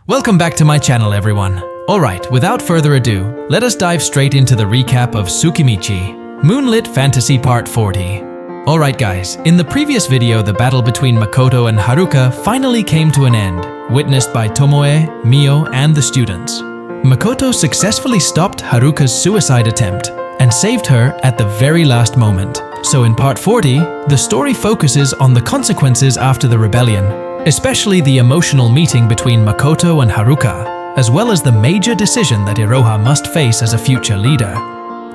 Welcome back to my channel, everyone. Alright, without further ado, let us dive straight into the recap of TSUKIMICHI, Moonlit Fantasy Part 40. Alright guys, in the previous video the battle between Makoto and Haruka finally came to an end, witnessed by Tomoe, Mio, and the students. Makoto successfully stopped Haruka's suicide attempt and saved her at the very last moment. So in Part 40, the story focuses on the consequences after the rebellion, especially the emotional meeting between Makoto and Haruka, as well as the major decision that Iroha must face as a future leader.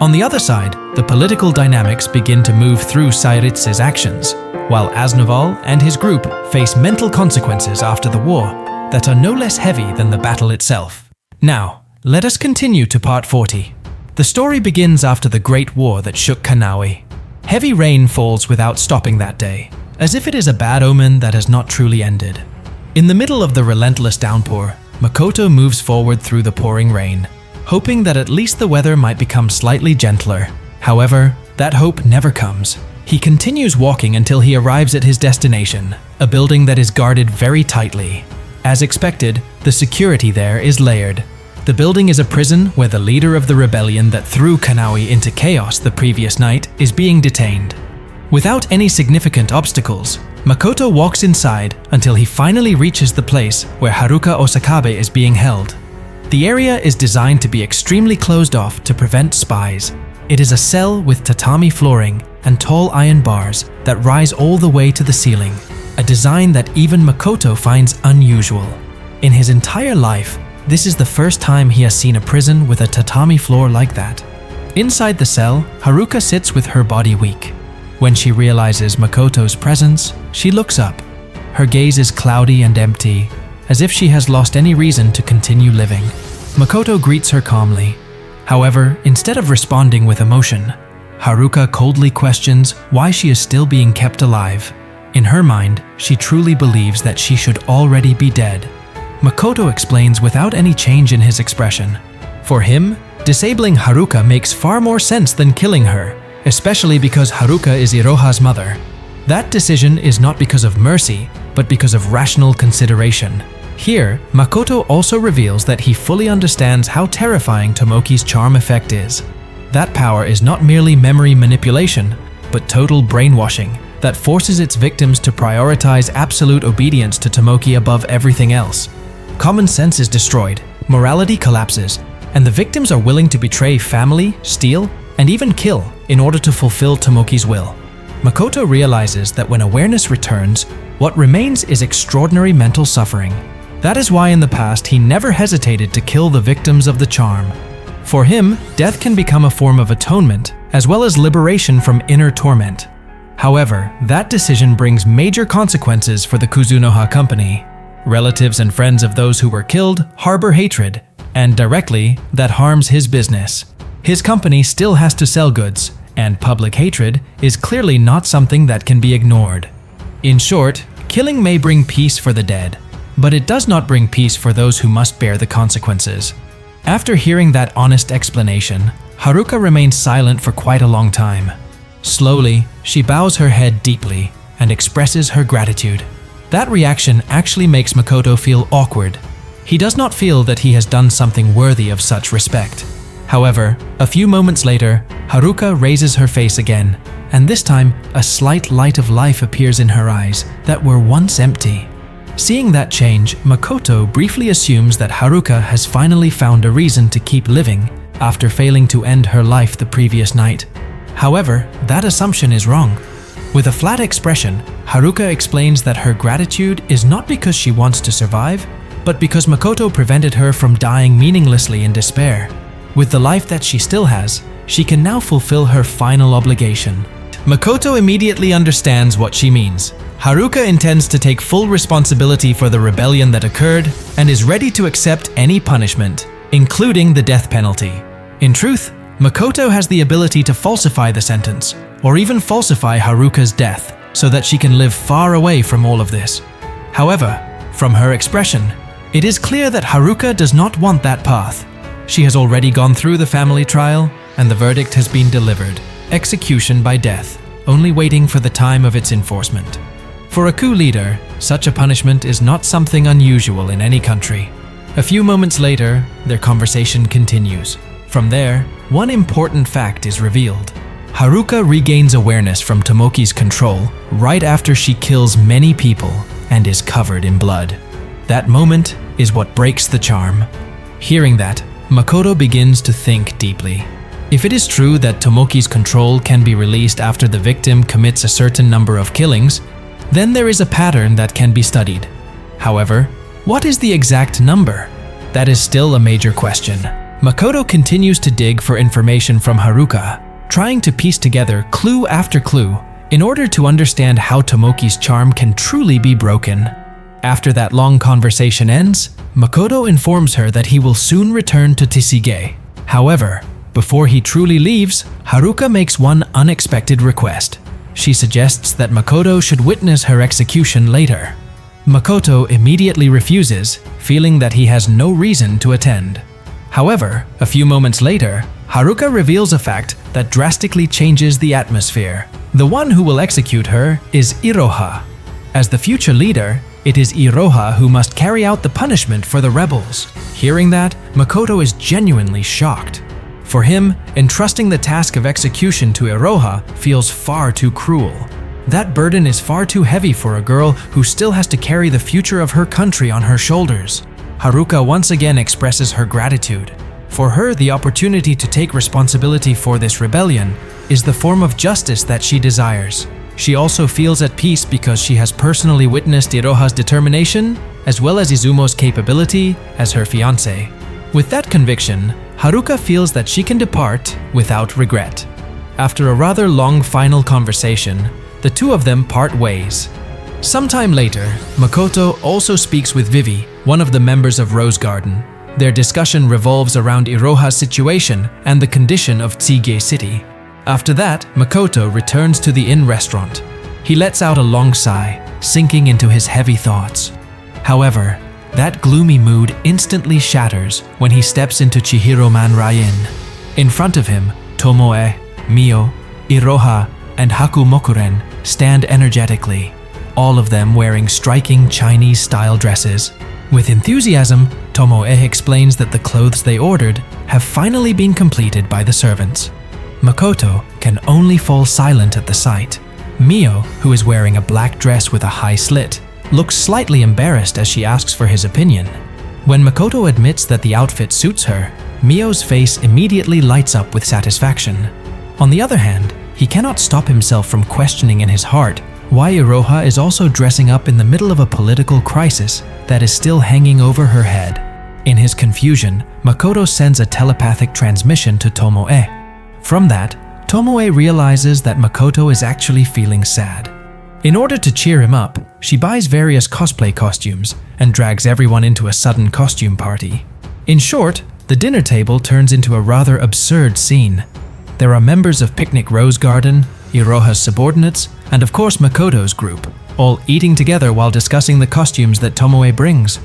On the other side, the political dynamics begin to move through Sairitz's actions, while Aznoval and his group face mental consequences after the war that are no less heavy than the battle itself. Now, let us continue to Part 40. The story begins after the Great War that shook Canawi. Heavy rain falls without stopping that day, as if it is a bad omen that has not truly ended. In the middle of the relentless downpour, Makoto moves forward through the pouring rain, hoping that at least the weather might become slightly gentler. However, that hope never comes. He continues walking until he arrives at his destination, a building that is guarded very tightly. As expected, the security there is layered. The building is a prison where the leader of the rebellion that threw Kanawi into chaos the previous night is being detained. Without any significant obstacles, Makoto walks inside until he finally reaches the place where Haruka Osakabe is being held. The area is designed to be extremely closed off to prevent spies. It is a cell with tatami flooring and tall iron bars that rise all the way to the ceiling, a design that even Makoto finds unusual. In his entire life, this is the first time he has seen a prison with a tatami floor like that. Inside the cell, Haruka sits with her body weak. When she realizes Makoto's presence, she looks up. Her gaze is cloudy and empty, as if she has lost any reason to continue living. Makoto greets her calmly. However, instead of responding with emotion, Haruka coldly questions why she is still being kept alive. In her mind, she truly believes that she should already be dead. Makoto explains without any change in his expression. For him, disabling Haruka makes far more sense than killing her, especially because Haruka is Iroha's mother. That decision is not because of mercy, but because of rational consideration. Here, Makoto also reveals that he fully understands how terrifying Tomoki's charm effect is. That power is not merely memory manipulation, but total brainwashing that forces its victims to prioritize absolute obedience to Tomoki above everything else. Common sense is destroyed, morality collapses, and the victims are willing to betray family, steal, and even kill in order to fulfill Tomoki's will. Makoto realizes that when awareness returns, what remains is extraordinary mental suffering. That is why in the past he never hesitated to kill the victims of the charm. For him, death can become a form of atonement, as well as liberation from inner torment. However, that decision brings major consequences for the Kuzunoha Company. Relatives and friends of those who were killed harbor hatred, and directly, that harms his business. His company still has to sell goods, and public hatred is clearly not something that can be ignored. In short, killing may bring peace for the dead, but it does not bring peace for those who must bear the consequences. After hearing that honest explanation, Haruka remains silent for quite a long time. Slowly, she bows her head deeply and expresses her gratitude. That reaction actually makes Makoto feel awkward. He does not feel that he has done something worthy of such respect. However, a few moments later, Haruka raises her face again, and this time a slight light of life appears in her eyes that were once empty. Seeing that change, Makoto briefly assumes that Haruka has finally found a reason to keep living after failing to end her life the previous night. However, that assumption is wrong. With a flat expression, Haruka explains that her gratitude is not because she wants to survive, but because Makoto prevented her from dying meaninglessly in despair. With the life that she still has, she can now fulfill her final obligation. Makoto immediately understands what she means. Haruka intends to take full responsibility for the rebellion that occurred and is ready to accept any punishment, including the death penalty. In truth, Makoto has the ability to falsify the sentence, or even falsify Haruka's death, so that she can live far away from all of this. However, from her expression, it is clear that Haruka does not want that path. She has already gone through the family trial, and the verdict has been delivered. Execution by death, only waiting for the time of its enforcement. For a coup leader, such a punishment is not something unusual in any country. A few moments later, their conversation continues. From there, one important fact is revealed. Haruka regains awareness from Tomoki's control right after she kills many people and is covered in blood. That moment is what breaks the charm. Hearing that, Makoto begins to think deeply. If it is true that Tomoki's control can be released after the victim commits a certain number of killings, then there is a pattern that can be studied. However, what is the exact number? That is still a major question. Makoto continues to dig for information from Haruka, trying to piece together clue after clue in order to understand how Tomoki's charm can truly be broken. After that long conversation ends, Makoto informs her that he will soon return to Tsukige. However, before he truly leaves, Haruka makes one unexpected request. She suggests that Makoto should witness her execution later. Makoto immediately refuses, feeling that he has no reason to attend. However, a few moments later, Haruka reveals a fact that drastically changes the atmosphere. The one who will execute her is Iroha. As the future leader, it is Iroha who must carry out the punishment for the rebels. Hearing that, Makoto is genuinely shocked. For him, entrusting the task of execution to Iroha feels far too cruel. That burden is far too heavy for a girl who still has to carry the future of her country on her shoulders. Haruka once again expresses her gratitude. For her, the opportunity to take responsibility for this rebellion is the form of justice that she desires. She also feels at peace because she has personally witnessed Iroha's determination as well as Izumo's capability as her fiancé. With that conviction, Haruka feels that she can depart without regret. After a rather long final conversation, the two of them part ways. Sometime later, Makoto also speaks with Vivi, one of the members of Rose Garden. Their discussion revolves around Iroha's situation and the condition of Tsukige City. After that, Makoto returns to the inn restaurant. He lets out a long sigh, sinking into his heavy thoughts. However, that gloomy mood instantly shatters when he steps into Chihiro Manrai Inn. In front of him, Tomoe, Mio, Iroha, and Hakumokuren stand energetically, all of them wearing striking Chinese-style dresses. With enthusiasm, Tomoe explains that the clothes they ordered have finally been completed by the servants. Makoto can only fall silent at the sight. Mio, who is wearing a black dress with a high slit, looks slightly embarrassed as she asks for his opinion. When Makoto admits that the outfit suits her, Mio's face immediately lights up with satisfaction. On the other hand, he cannot stop himself from questioning in his heart why Iroha is also dressing up in the middle of a political crisis that is still hanging over her head. In his confusion, Makoto sends a telepathic transmission to Tomoe. From that, Tomoe realizes that Makoto is actually feeling sad. In order to cheer him up, she buys various cosplay costumes and drags everyone into a sudden costume party. In short, the dinner table turns into a rather absurd scene. There are members of Picnic Rose Garden, Iroha's subordinates, and of course Makoto's group, all eating together while discussing the costumes that Tomoe brings.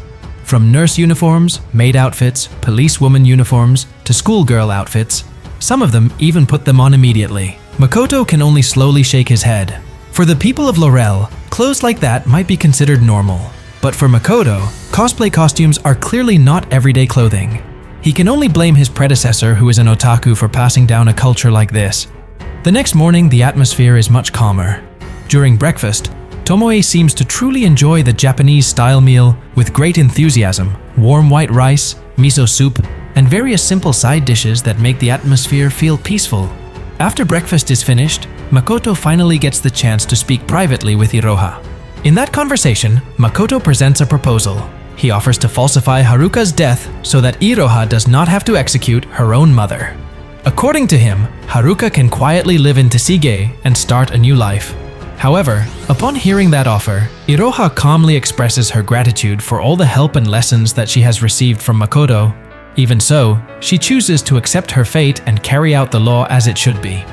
From nurse uniforms, maid outfits, policewoman uniforms, to schoolgirl outfits, some of them even put them on immediately. Makoto can only slowly shake his head. For the people of Laurel, clothes like that might be considered normal. But for Makoto, cosplay costumes are clearly not everyday clothing. He can only blame his predecessor, who is an otaku, for passing down a culture like this. The next morning, the atmosphere is much calmer. During breakfast, Tomoe seems to truly enjoy the Japanese-style meal with great enthusiasm, warm white rice, miso soup, and various simple side dishes that make the atmosphere feel peaceful. After breakfast is finished, Makoto finally gets the chance to speak privately with Iroha. In that conversation, Makoto presents a proposal. He offers to falsify Haruka's death so that Iroha does not have to execute her own mother. According to him, Haruka can quietly live in Tsukige and start a new life. However, upon hearing that offer, Iroha calmly expresses her gratitude for all the help and lessons that she has received from Makoto. Even so, she chooses to accept her fate and carry out the law as it should be.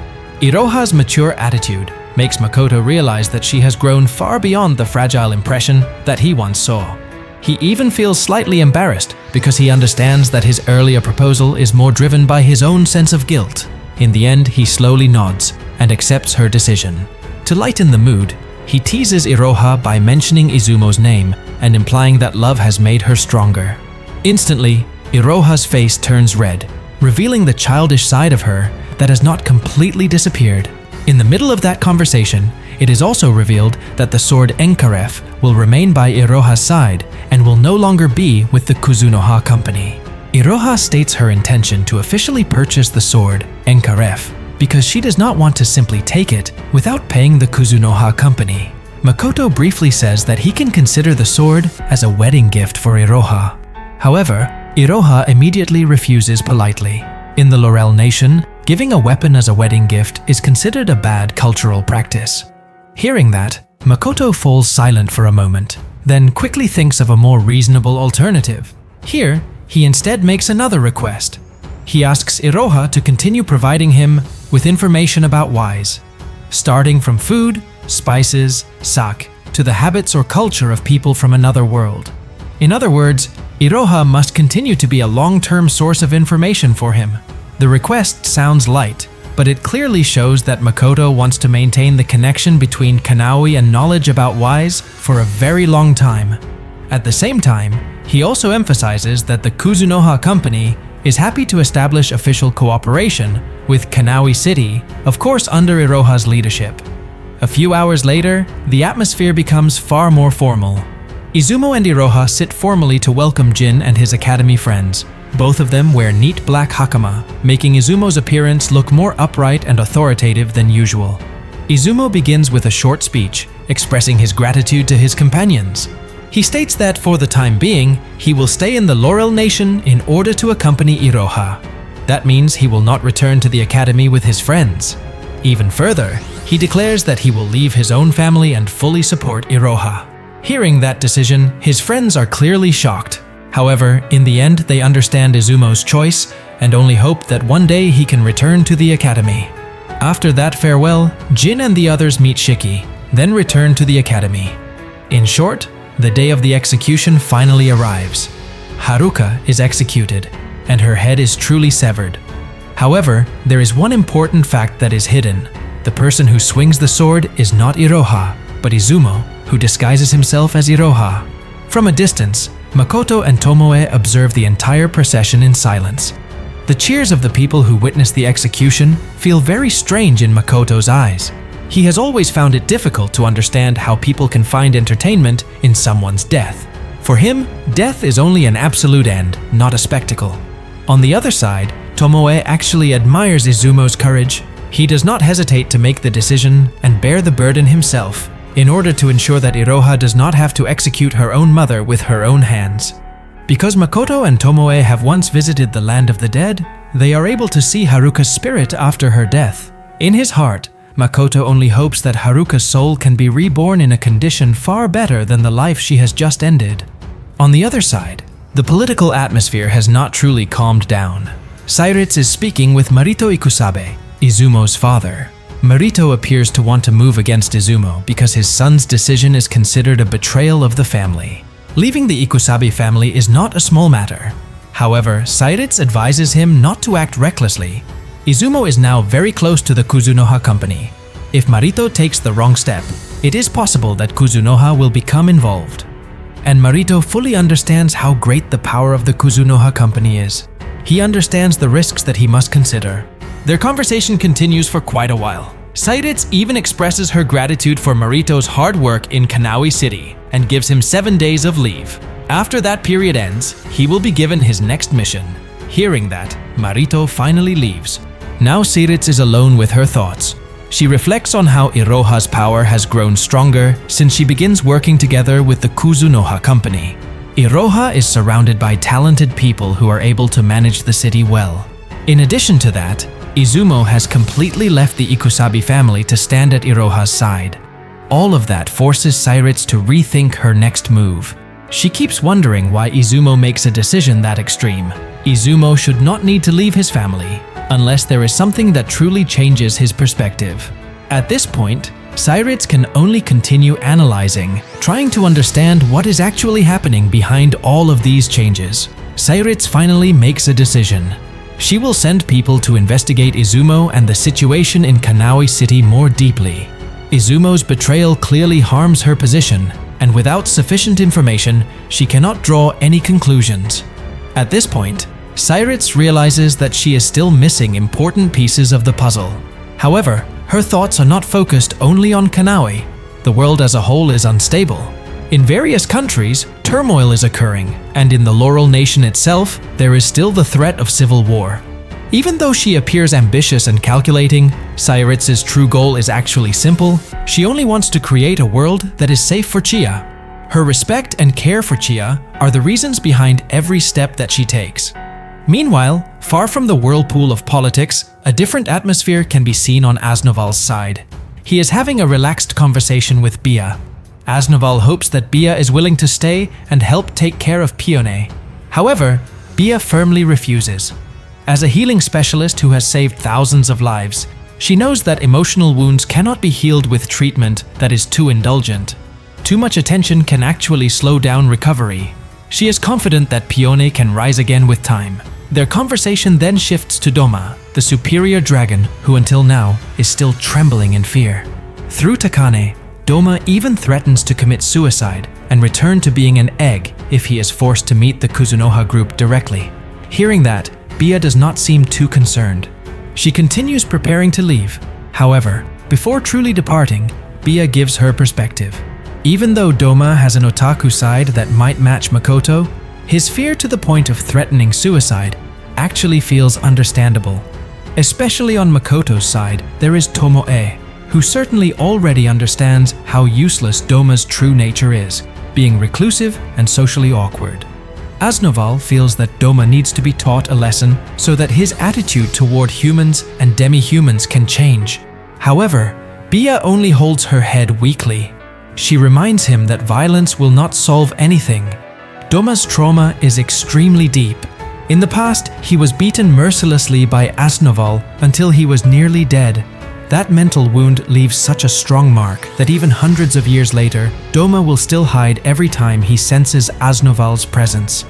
Iroha's mature attitude makes Makoto realize that she has grown far beyond the fragile impression that he once saw. He even feels slightly embarrassed because he understands that his earlier proposal is more driven by his own sense of guilt. In the end, he slowly nods and accepts her decision. To lighten the mood, he teases Iroha by mentioning Izumo's name and implying that love has made her stronger. Instantly, Iroha's face turns red, revealing the childish side of her that has not completely disappeared. In the middle of that conversation, it is also revealed that the sword Enkaref will remain by Iroha's side and will no longer be with the Kuzunoha Company. Iroha states her intention to officially purchase the sword Enkaref because she does not want to simply take it without paying the Kuzunoha Company. Makoto briefly says that he can consider the sword as a wedding gift for Iroha. However, Iroha immediately refuses politely. In the Laurel Nation, giving a weapon as a wedding gift is considered a bad cultural practice. Hearing that, Makoto falls silent for a moment, then quickly thinks of a more reasonable alternative. Here, he instead makes another request. He asks Iroha to continue providing him with information about wise, starting from food, spices, sake, to the habits or culture of people from another world. In other words, Iroha must continue to be a long-term source of information for him. The request sounds light, but it clearly shows that Makoto wants to maintain the connection between Canawi and knowledge about wise for a very long time. At the same time, he also emphasizes that the Kuzunoha Company is happy to establish official cooperation with Kanawi City, of course under Iroha's leadership. A few hours later, the atmosphere becomes far more formal. Izumo and Iroha sit formally to welcome Jin and his academy friends. Both of them wear neat black hakama, making Izumo's appearance look more upright and authoritative than usual. Izumo begins with a short speech, expressing his gratitude to his companions. He states that for the time being, he will stay in the Laurel Nation in order to accompany Iroha. That means he will not return to the academy with his friends. Even further, he declares that he will leave his own family and fully support Iroha. Hearing that decision, his friends are clearly shocked. However, in the end, they understand Izumo's choice and only hope that one day he can return to the academy. After that farewell, Jin and the others meet Shiki, then return to the academy. In short, the day of the execution finally arrives. Haruka is executed, and her head is truly severed. However, there is one important fact that is hidden. The person who swings the sword is not Iroha, but Izumo, who disguises himself as Iroha. From a distance, Makoto and Tomoe observe the entire procession in silence. The cheers of the people who witness the execution feel very strange in Makoto's eyes. He has always found it difficult to understand how people can find entertainment in someone's death. For him, death is only an absolute end, not a spectacle. On the other side, Tomoe actually admires Izumo's courage. He does not hesitate to make the decision and bear the burden himself, in order to ensure that Iroha does not have to execute her own mother with her own hands. Because Makoto and Tomoe have once visited the land of the dead, they are able to see Haruka's spirit after her death. In his heart, Makoto only hopes that Haruka's soul can be reborn in a condition far better than the life she has just ended. On the other side, the political atmosphere has not truly calmed down. Sairitz is speaking with Marito Ikusabe, Izumo's father. Marito appears to want to move against Izumo because his son's decision is considered a betrayal of the family. Leaving the Ikusabe family is not a small matter. However, Sairitz advises him not to act recklessly. Izumo is now very close to the Kuzunoha Company. If Marito takes the wrong step, it is possible that Kuzunoha will become involved. And Marito fully understands how great the power of the Kuzunoha Company is. He understands the risks that he must consider. Their conversation continues for quite a while. Sairitz even expresses her gratitude for Marito's hard work in Kanawi City and gives him 7 days of leave. After that period ends, he will be given his next mission. Hearing that, Marito finally leaves. Now Sairitz is alone with her thoughts. She reflects on how Iroha's power has grown stronger since she begins working together with the Kuzunoha Company. Iroha is surrounded by talented people who are able to manage the city well. In addition to that, Izumo has completely left the Ikusabe family to stand at Iroha's side. All of that forces Sairitz to rethink her next move. She keeps wondering why Izumo makes a decision that extreme. Izumo should not need to leave his family, unless there is something that truly changes his perspective. At this point, Sairitz can only continue analyzing, trying to understand what is actually happening behind all of these changes. Sairitz finally makes a decision. She will send people to investigate Izumo and the situation in Kanaoi City more deeply. Izumo's betrayal clearly harms her position, and without sufficient information, she cannot draw any conclusions. At this point, Sairitz realizes that she is still missing important pieces of the puzzle. However, her thoughts are not focused only on Kanaoi. The world as a whole is unstable. In various countries, turmoil is occurring, and in the Laurel Nation itself, there is still the threat of civil war. Even though she appears ambitious and calculating, Sairitz's true goal is actually simple. She only wants to create a world that is safe for Chia. Her respect and care for Chia are the reasons behind every step that she takes. Meanwhile, far from the whirlpool of politics, a different atmosphere can be seen on Aznoval's side. He is having a relaxed conversation with Bia. Asnoval hopes that Bia is willing to stay and help take care of Pione. However, Bia firmly refuses. As a healing specialist who has saved thousands of lives, she knows that emotional wounds cannot be healed with treatment that is too indulgent. Too much attention can actually slow down recovery. She is confident that Pione can rise again with time. Their conversation then shifts to Doma, the superior dragon who until now is still trembling in fear. Through Takane, Doma even threatens to commit suicide and return to being an egg if he is forced to meet the Kuzunoha group directly. Hearing that, Bia does not seem too concerned. She continues preparing to leave. However, before truly departing, Bia gives her perspective. Even though Doma has an otaku side that might match Makoto, his fear to the point of threatening suicide actually feels understandable. Especially on Makoto's side, there is Tomoe, who certainly already understands how useless Doma's true nature is, being reclusive and socially awkward. Asnoval feels that Doma needs to be taught a lesson so that his attitude toward humans and demi-humans can change. However, Bia only holds her head weakly. She reminds him that violence will not solve anything. Doma's trauma is extremely deep. In the past, he was beaten mercilessly by Aznoval until he was nearly dead. That mental wound leaves such a strong mark that even hundreds of years later, Doma will still hide every time he senses Aznoval's presence.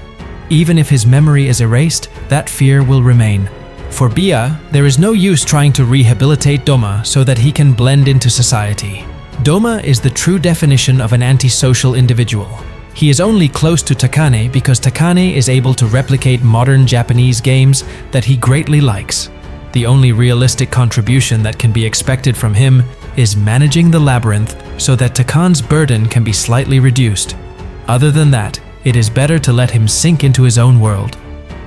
Even if his memory is erased, that fear will remain. For Bia, there is no use trying to rehabilitate Doma so that he can blend into society. Doma is the true definition of an antisocial individual. He is only close to Takane because Takane is able to replicate modern Japanese games that he greatly likes. The only realistic contribution that can be expected from him is managing the labyrinth so that Takane's burden can be slightly reduced. Other than that, it is better to let him sink into his own world.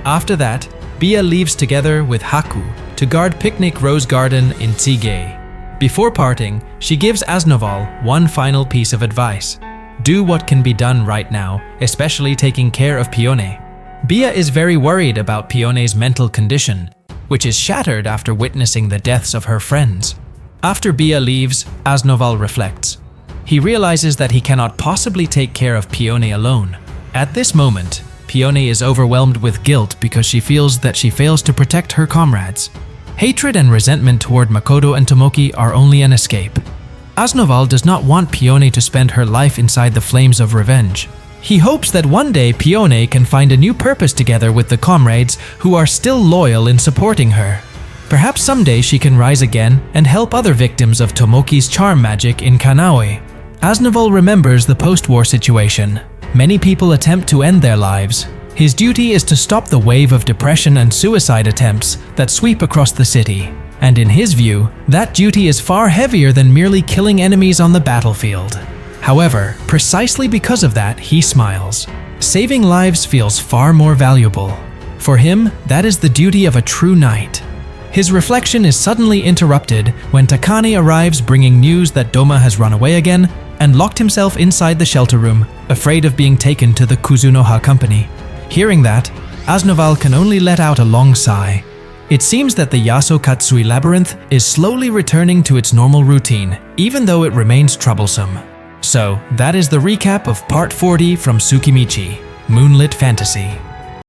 After that, Bia leaves together with Haku to guard Picnic Rose Garden in Tsuge. Before parting, she gives Aznoval one final piece of advice. Do what can be done right now, especially taking care of Pione. Bia is very worried about Pione's mental condition, which is shattered after witnessing the deaths of her friends. After Bia leaves, Aznoval reflects. He realizes that he cannot possibly take care of Pione alone. At this moment, Pione is overwhelmed with guilt because she feels that she fails to protect her comrades. Hatred and resentment toward Makoto and Tomoki are only an escape. Aznoval does not want Pione to spend her life inside the flames of revenge. He hopes that one day Pione can find a new purpose together with the comrades who are still loyal in supporting her. Perhaps someday she can rise again and help other victims of Tomoki's charm magic in Kanaoi. Aznoval remembers the post-war situation. Many people attempt to end their lives. His duty is to stop the wave of depression and suicide attempts that sweep across the city. And in his view, that duty is far heavier than merely killing enemies on the battlefield. However, precisely because of that, he smiles. Saving lives feels far more valuable. For him, that is the duty of a true knight. His reflection is suddenly interrupted when Takane arrives bringing news that Doma has run away again and locked himself inside the shelter room, afraid of being taken to the Kuzunoha Company. Hearing that, Aznoval can only let out a long sigh. It seems that the Yasukatsui labyrinth is slowly returning to its normal routine, even though it remains troublesome. So, that is the recap of Part 40 from TSUKIMICHI, Moonlit Fantasy.